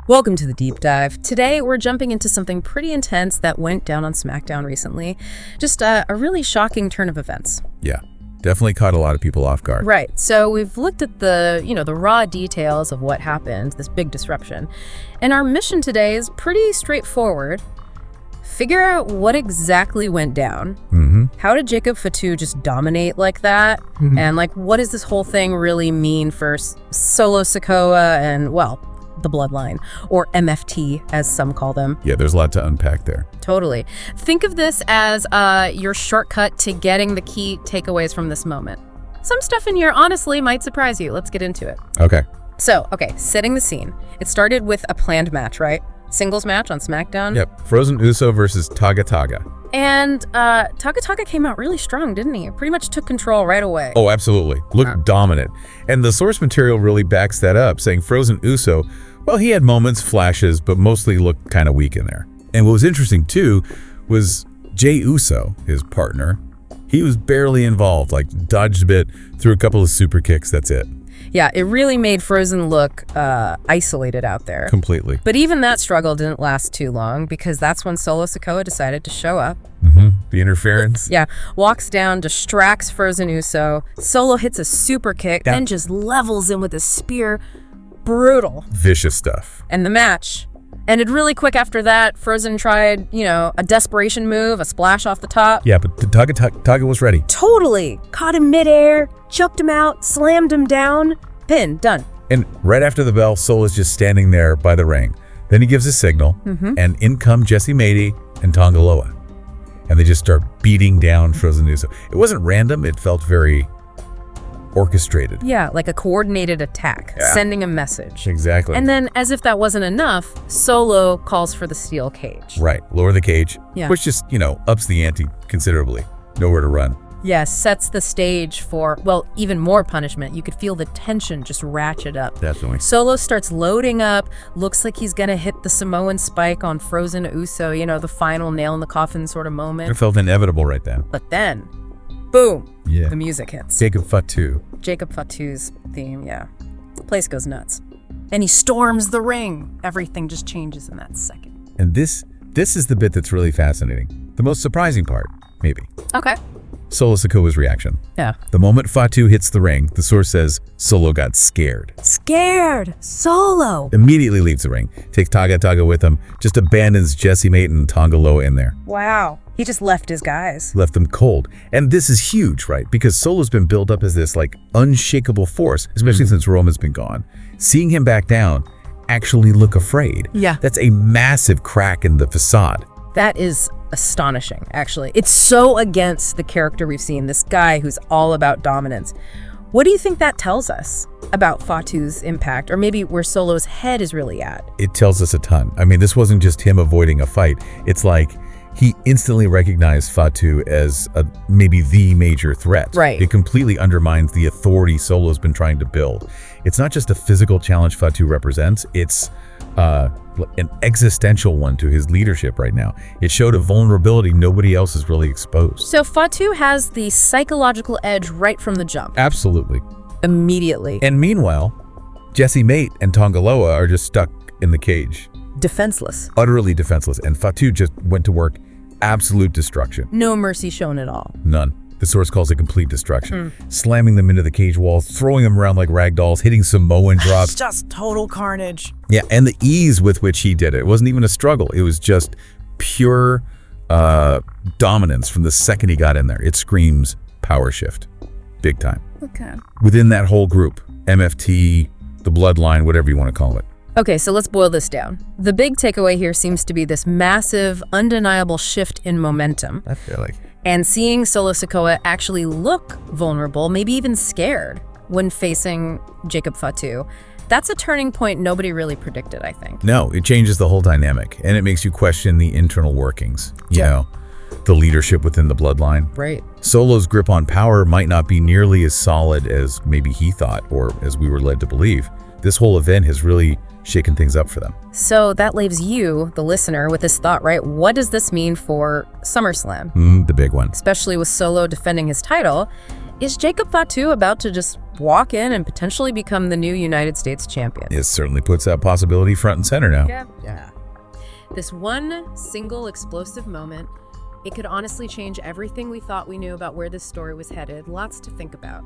Welcome to the Deep Dive. Today, we're jumping into something pretty intense that went down on SmackDown recently. Just a really shocking turn of events. Yeah, definitely caught a lot of people off guard. Right. So we've looked at the raw details of what happened, this big disruption. And our mission today is pretty straightforward. Figure out what exactly went down. How did Jacob Fatu just dominate like that? And what does this whole thing really mean for Solo Sikoa and, well, the Bloodline, or MFT, as some call them? Yeah, there's a lot to unpack there. Totally. Think of this as your shortcut to getting the key takeaways from this moment. Some stuff in here, honestly, might surprise you. Let's get into it. Okay. So, setting the scene. It started with a planned match, right? Singles match on SmackDown. Yep. Frozen Uso versus Taga Taga. And Taga Taga came out really strong, didn't he? Pretty much took control right away. Oh, absolutely. Looked dominant. And the source material really backs that up, saying Frozen Uso, well, he had moments, flashes, but mostly looked kind of weak in there. And what was interesting, too, was Jey Uso, his partner. He was barely involved, dodged a bit, threw a couple of super kicks, that's it. Yeah, it really made Frozen look isolated out there. Completely. But even that struggle didn't last too long, because that's when Solo Sikoa decided to show up. The interference. Yeah, walks down, distracts Frozen Uso. Solo hits a super kick, then just levels him with a spear. Brutal. Vicious stuff. And the match ended really quick after that. Frozen tried, a desperation move, a splash off the top. Yeah, but Taga was ready. Totally. Caught him midair, choked him out, slammed him down. Pin, done. And right after the bell, Solo's just standing there by the ring. Then he gives a signal, and in come Jessie Mate and Tanga Loa. And they just start beating down Frozen Uso. It wasn't random. It felt very orchestrated. Yeah, like a coordinated attack, sending a message. Exactly. And then, as if that wasn't enough, Solo calls for the steel cage. Right, lower the cage, Yeah. which just, ups the ante considerably. Nowhere to run. Yeah, sets the stage for, well, even more punishment. You could feel the tension just ratchet up. Definitely. Solo starts loading up, looks like he's gonna hit the Samoan spike on Frozen Uso, the final nail in the coffin sort of moment. It felt inevitable right then. But then, boom, Yeah. the music hits. Jacob Fatu. Jacob Fatu's theme, yeah. The place goes nuts. And he storms the ring. Everything just changes in that second. And this is the bit that's really fascinating. The most surprising part, maybe. Okay. Solo Sikoa's reaction. Yeah. The moment Fatu hits the ring, the source says Solo got scared. Scared! Solo! Immediately leaves the ring, takes Taga Taga with him, just abandons Jessie Mate and Tanga Loa in there. Wow. He just left his guys. Left them cold. And this is huge, right? Because Solo's been built up as this unshakable force, especially since Roman's been gone. Seeing him back down, actually look afraid. Yeah. That's a massive crack in the facade. That is astonishing, actually. It's so against the character we've seen, this guy who's all about dominance. What do you think that tells us about Fatu's impact, or maybe where Solo's head is really at? It tells us a ton. I mean, this wasn't just him avoiding a fight. It's like he instantly recognized Fatu as maybe the major threat. Right. It completely undermines the authority Solo's been trying to build. It's not just a physical challenge Fatu represents, it's an existential one to his leadership right now. It showed a vulnerability nobody else has really exposed. So Fatu has the psychological edge right from the jump. Absolutely. Immediately. And meanwhile, Jessie Mate and Tanga Loa are just stuck in the cage. Defenseless. Utterly defenseless. And Fatu just went to work. Absolute destruction. No mercy shown at all. None. The source calls it complete destruction. Slamming them into the cage wall, throwing them around like rag dolls, hitting Samoan drops. Just total carnage. Yeah, and the ease with which he did it. It wasn't even a struggle. It was just pure dominance from the second he got in there. It screams power shift. Big time. Okay. Within that whole group, MFT, the Bloodline, whatever you want to call it. Okay, so let's boil this down. The big takeaway here seems to be this massive, undeniable shift in momentum. I feel like. And seeing Solo Sikoa actually look vulnerable, maybe even scared, when facing Jacob Fatu. That's a turning point nobody really predicted, I think. No, it changes the whole dynamic, and it makes you question the internal workings, you know, the leadership within the Bloodline. Right. Solo's grip on power might not be nearly as solid as maybe he thought, or as we were led to believe. This whole event has really shaken things up for them. So that leaves you, the listener, with this thought, right? What does this mean for SummerSlam? The big one. Especially with Solo defending his title. Is Jacob Fatu about to just walk in and potentially become the new United States champion. It certainly puts that possibility front and center now. Yeah. This one single explosive moment, it could honestly change everything we thought we knew about where this story was headed. Lots to think about.